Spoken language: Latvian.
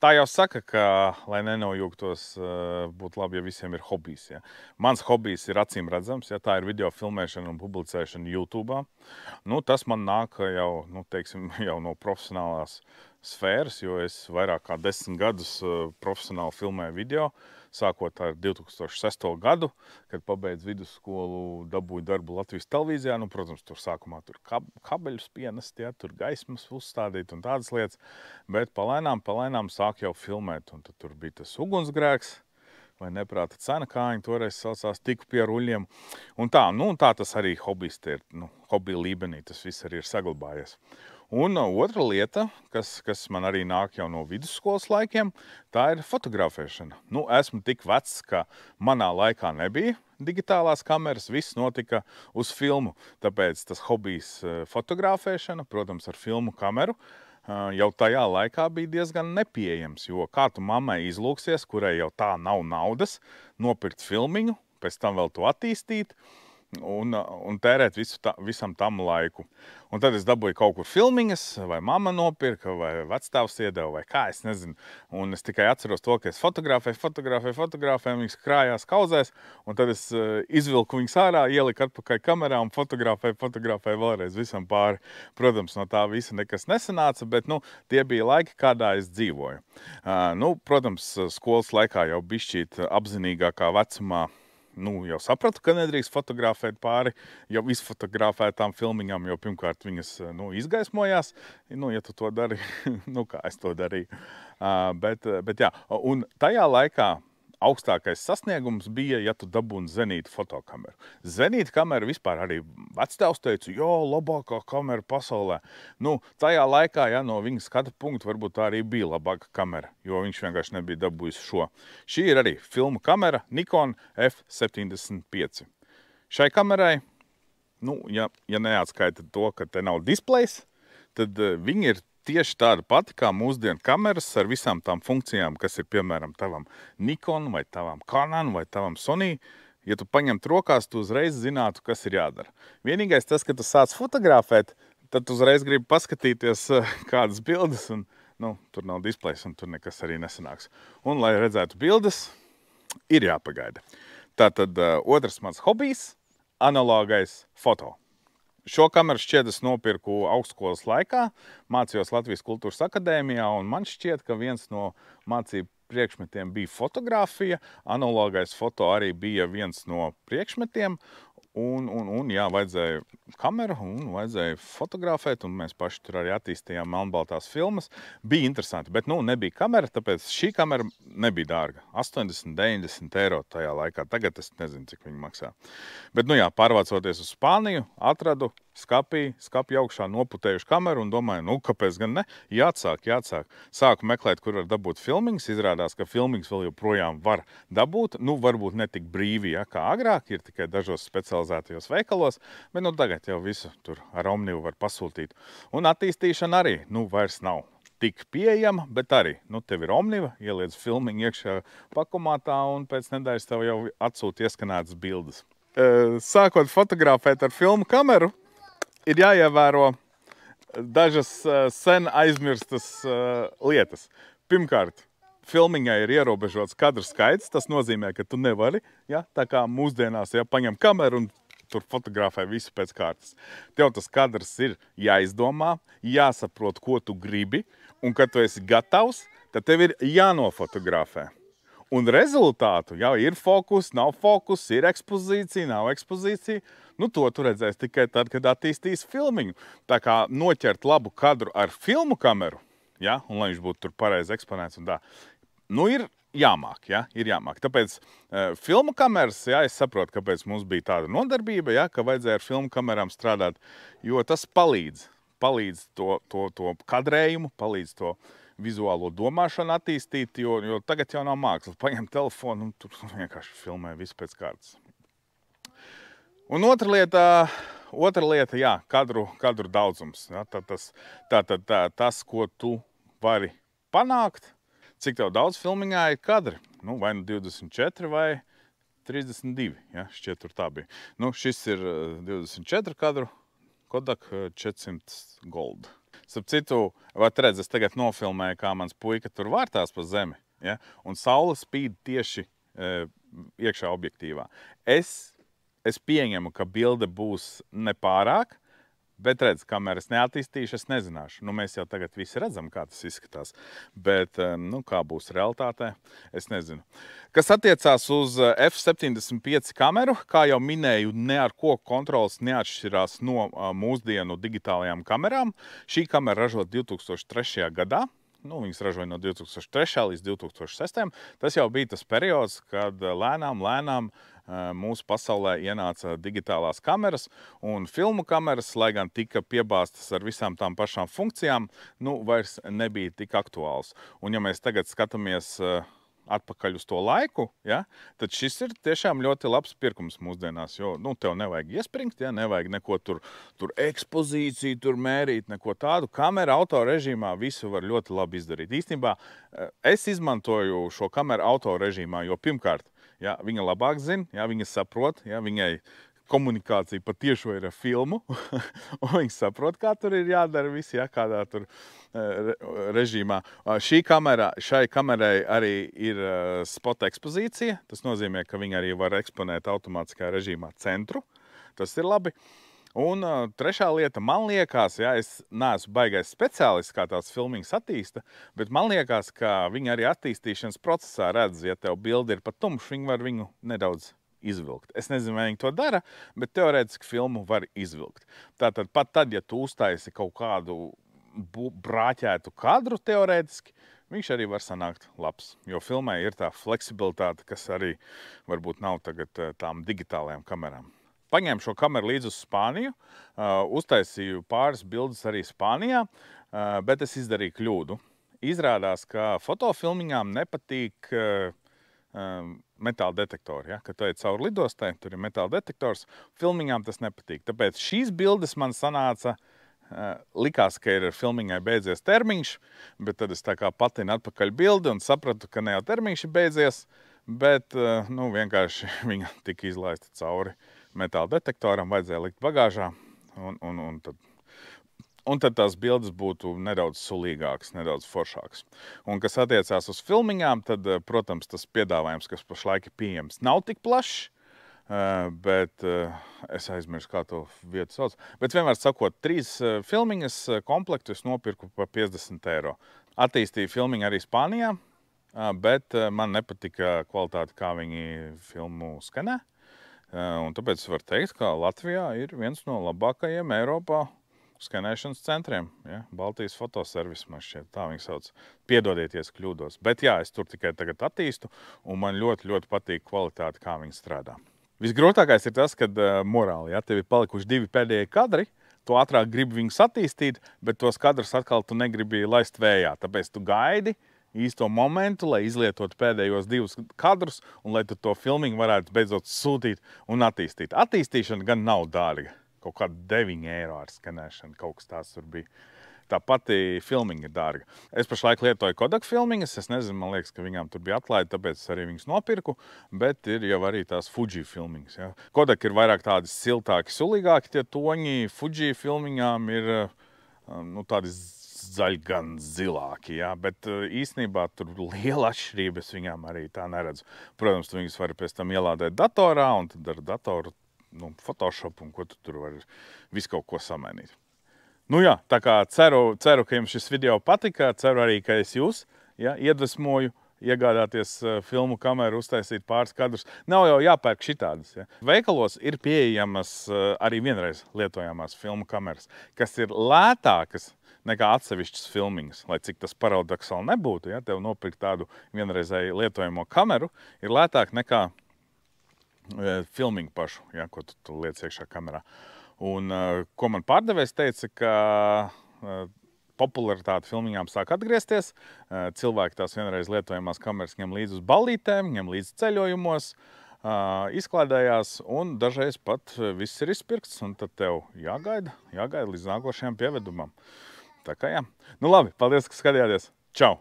Tā jau saka, ka, lai nenojūgtos, būtu labi, ja visiem ir hobijs. Ja. Mans hobijs ir acīm redzams, ja tā ir video filmēšana un publicēšana YouTube. Nu, tas man nāk jau, teiksim, jau no profesionālās sfēras, jo es vairāk kā 10 gadus profesionāli filmēju video, sākot ar 2006. gadu, kad pabeidzu vidusskolu, dabūju darbu Latvijas televīzijā. Nu, protams, tur sākumā tur kabeļus pienest, ja, tur gaismas uzstādīt un tādas lietas, bet palēnām sāk jau filmēt, un tad tur bija tas ugunsgrēks, vai neprāta cena kājiņa, toreiz saucās, tiku pie ruļiem. Un tā tas arī hobijs, tie ir, hobija līmenī, tas viss arī ir saglabājies. Un otra lieta, kas man arī nāk jau no vidusskolas laikiem, tā ir fotografēšana. Esmu tik vecs, ka manā laikā nebija digitālās kameras, viss notika uz filmu. Tāpēc tas hobijs fotografēšana, protams, ar filmu kameru, jau tajā laikā bija diezgan nepieejams, jo kā tu mammai izlūksies, kurai jau tā nav naudas, nopirkt filmiņu, pēc tam vēl to attīstīt, un tērēt visam tam laiku. Un tad es dabūju kaut kur filmiņas, vai mamma nopirka, vai vecstāvs iedeva, vai kā, es nezinu. Un es tikai atceros to, ka es fotografēju, viņas krājās kauzēs, un tad es izvilku viņas ārā, ieliku atpakaļ kamerā un fotografēju vēlreiz visam pāri. Protams, no tā visa nekas nesanāca, bet, tie bija laiki, kādā es dzīvoju. Protams, skolas laikā jau bišķīt apzinīgākā vecumā, jau sapratu, ka nedrīkst fotografēt pāri jau izfotografētām filmiņām, jo pirmkārt viņas izgaismojās, ja tu to dari, kā es to darīju. Bet jā, un tajā laikā augstākais sasniegums bija, ja tu dabūni zenīta fotokameru. Zenīta kamera vispār arī vectēvs teica, labākā kamera pasaulē. Tajā laikā, no viņa skata punktu, varbūt tā arī bija labāka kamera, jo viņš vienkārši nebija dabūjis šo. Šī ir arī filmu kamera Nikon F75. Šai kamerai, ja neatskaita to, ka te nav displejs, tad viņi ir tieši tāda pati kā mūsdienu kameras ar visām tām funkcijām, kas ir, piemēram, tavam Nikon vai tavam Canon vai tavam Sony. Ja tu paņemt rokās, tu uzreiz zinātu, kas ir jādara. Vienīgais tas, ka tu sāc fotografēt, tad tu uzreiz gribi paskatīties kādas bildes, un tur nav displejs, un tur nekas arī nesanāks. Un, lai redzētu bildes, ir jāpagaida. Tātad otrs mans hobijs – analogais foto. Šo kameru šķiet es nopirku augstskolas laikā, mācījos Latvijas Kultūras akadēmijā, un man šķiet, ka viens no mācību priekšmetiem bija fotografija, analogais foto arī bija viens no priekšmetiem, un jā, vajadzēja kameru un vajadzēja fotografēt, un mēs paši tur arī attīstījām melnbaltās filmas. Bija interesanti, bet nebija kamera, tāpēc šī kamera nebija dārga. 80–90 eiro tajā laikā. Tagad es nezinu, cik viņi maksā. Bet, jā, pārvācoties uz Spāniju, atradu skapī augšā noputējuši kameru un domāju, kāpēc gan ne? Jāatsāk. Sāku meklēt, kur var dabūt filmiņas. Izrādās, ka filmiņas vēl joprojām var dabūt. Varbūt ne tik brīvi, kā agrāk, ir tikai dažos specializētajos veikalos, bet tagad jau visu tur ar Omnivu var pasūtīt. Un attīstīšana arī, vairs nav tik pieejama, bet arī, tev ir Omniva, ieliec filmiņu iekšā pakomātā un pēc nedēļas tev jau atsūta ieskanētas bildes. Sākot fotografēt ar filmu kameru, ir jāievēro dažas sen aizmirstas lietas. Pirmkārt, filmiņai ir ierobežots kadru skaits, tas nozīmē, ka tu nevari, tā kā mūsdienās, paņem kameru un tur fotografē visu pēc kārtas. Tev tas kadrs ir jāizdomā, jāsaprot, ko tu gribi, un kad tu esi gatavs, tad tev ir jānofotografē. Un rezultātu, ir fokus, nav fokus, ir ekspozīcija, nav ekspozīcija, to tu redzēsi tikai tad, kad attīstīs filmiņu. Tā kā noķert labu kadru ar filmu kameru, un lai viņš būtu tur pareizi eksponēts un tā, ir jāmāk, ir jāmāk. Tāpēc filmu kameras, es saprotu, kāpēc mums bija tāda nodarbība, ka vajadzēja ar filmu kamerām strādāt, jo tas palīdz to kadrējumu, palīdz to vizuālo domāšanu attīstīt, jo tagad jau nav māksla. Paņem telefonu un tur vienkārši filmē visu pēc kārtas. Un otra lieta, kadru daudzums. Tas, ko tu vari panākt, cik tev daudz filmiņā ir kadri. Vai 24 vai 32, šķiet tur tā bija. Šis ir 24 kadru, Kodak 400 Gold. Starp citu, vat redz, es tagad nofilmēju, kā mans puika tur vārtās pa zemi, ja? Un saule spīd tieši iekšā objektīvā. Es pieņemu, ka bilde būs nepārāk, bet redz, kamēr es neattīstīšu, es nezināšu. Nu, mēs jau tagad visi redzam, kā tas izskatās. Bet, nu, kā būs realitātē, es nezinu. Kas attiecās uz F75 kameru, kā jau minēju, ne ar ko kontrols neatšķirās no mūsdienu digitālajām kamerām. Šī kamera ražot 2003. gadā. Nu, viņas ražoja no 2003. līdz 2006. Tas jau bija tas periods, kad lēnām mūsu pasaulē ienāca digitālās kameras, un filmu kameras, lai gan tika piebāstas ar visām tām pašām funkcijām, nu, vairs nebija tik aktuāls. Un ja mēs tagad skatāmies atpakaļ uz to laiku, ja, tad šis ir tiešām ļoti labs pirkums mūsdienās, jo, nu, tev nevajag iespringt, ja, nevajag neko tur ekspozīciju, tur mērīt, neko tādu. Kamera auto režīmā visu var ļoti labi izdarīt. Īstenībā es izmantoju šo kameru auto režīmā, jo pirmkārt, ja, viņa labāk zina, ja, viņa saprot, ja, viņai komunikācija patiešo ir ar filmu, un viņi saprot, kā tur ir jādara viss, ja, kādā tur režīmā. Šai kamerai arī ir spota ekspozīcija. Tas nozīmē, ka viņi arī var eksponēt automātiskā režīmā centru. Tas ir labi. Un trešā lieta, man liekas, ja, es neesmu baigais speciālists, kā tās filmiņas attīsta, bet man liekas, ka viņi arī attīstīšanas procesā redz, ja tev bildi ir pat tumšs, viņi var viņu nedaudz izvilkt. Es nezinu, vai viņi to dara, bet teorētiski filmu var izvilkt. Tātad pat tad, ja tu uztaisi kaut kādu brāķētu kadru teorētiski, viņš arī var sanākt labs. Jo filmai ir tā fleksibilitāte, kas arī varbūt nav tagad tām digitālajām kamerām. Paņēmu šo kameru līdz uz Spāniju, uztaisīju pāris bildes arī Spānijā, bet es izdarīju kļūdu. Izrādās, ka fotofilmiņām nepatīk metāla detektori, ja? Kad tu ej cauri lidostai, tur ir metāla detektors, filmiņām tas nepatīk. Tāpēc šīs bildes man sanāca, likās, ka ir filmiņai beidzies termiņš, bet tad es tā kā patinu atpakaļ bildi un sapratu, ka ne jau termiņš ir beidzies, bet nu, vienkārši viņa tika izlaista cauri metāla detektoram, vajadzēja likt bagāžā, un tad tās bildes būtu nedaudz sulīgākas, nedaudz foršākas. Un kas attiecās uz filmiņām, tad, protams, tas piedāvājums, kas pašlaik ir pieejams, nav tik plašs, bet es aizmirsu, kā to vietu sauc. Bet vienmēr sakot, 3 filmiņas komplektu es nopirku par 50 eiro. Attīstīju filmiņu arī Spānijā, bet man nepatika kvalitāte, kā viņi filmu skanē. Un tāpēc es varu teikt, ka Latvijā ir viens no labākajiem Eiropā skanēšanas centriem, ja? Baltijas fotoservis, man šķiet, tā viņi sauc. Piedodieties, kļūdos. Bet jā, es tur tikai tagad attīstu, un man ļoti, ļoti patīk kvalitāte, kā viņi strādā. Visgrūtākais ir tas, kad morāli, ja, tev ir palikuši 2 pēdējie kadri, tu ātrāk gribi viņus attīstīt, bet tos kadrus atkal tu negribi laist vējā. Tāpēc tu gaidi īsto momentu, lai izlietotu pēdējos 2 kadrus, un lai tu to filmiņu varētu beidzot sūtīt un attīstīt. Attīstīšana gan nav dārga. Kaut kāda 9 eiro ar skanēšanu, kaut kas tās tur bija. Tā pati filmiņa ir dārga. Es pašlaik lietoju Kodak filmiņas, es nezinu, man liekas, ka viņām tur bija atlaide, tāpēc es arī viņas nopirku, bet ir jau arī tās Fuji filmiņas. Ja. Kodak ir vairāk tādi siltāki, sulīgāki tie toņi, Fuji filmiņām ir nu, tādi zaļi gan zilāki, ja, bet īstenībā tur liela atšķirība, es viņām arī tā neredzu. Protams, tu viņas vari pēc tam ielādēt datorā, un tad ar datoru Photoshop, un ko tu tur vari visu kaut ko samainīt. Nu jā, tā kā ceru, ka jums šis video patika, ceru arī, ka es jūs iedvesmoju iegādāties filmu kameru, uztaisīt pāris kadrus. Nav jau jāpērk šitādas. Ja. Veikalos ir pieejamas arī vienreiz lietojamās filmu kameras, kas ir lētākas nekā atsevišķas filmiņas, lai cik tas paradoksāli nebūtu. Ja, tev nopirkt tādu vienreizēju lietojamo kameru ir lētāk nekā filmiņu pašu, ja, ko tu liec iekšā kamerā. Un ko man pārdevējs teica, ka popularitāte filmiņām sāk atgriezties, cilvēki tās vienreiz lietojamās kameras ņem līdz uz ballītēm, ņem līdz ceļojumos, izklādējās, un dažreiz pat viss ir izpirkts, un tad tev jāgaida līdz nākošajam pievedumam. Tā kā jā. Nu labi, paldies, ka skatījāties. Čau!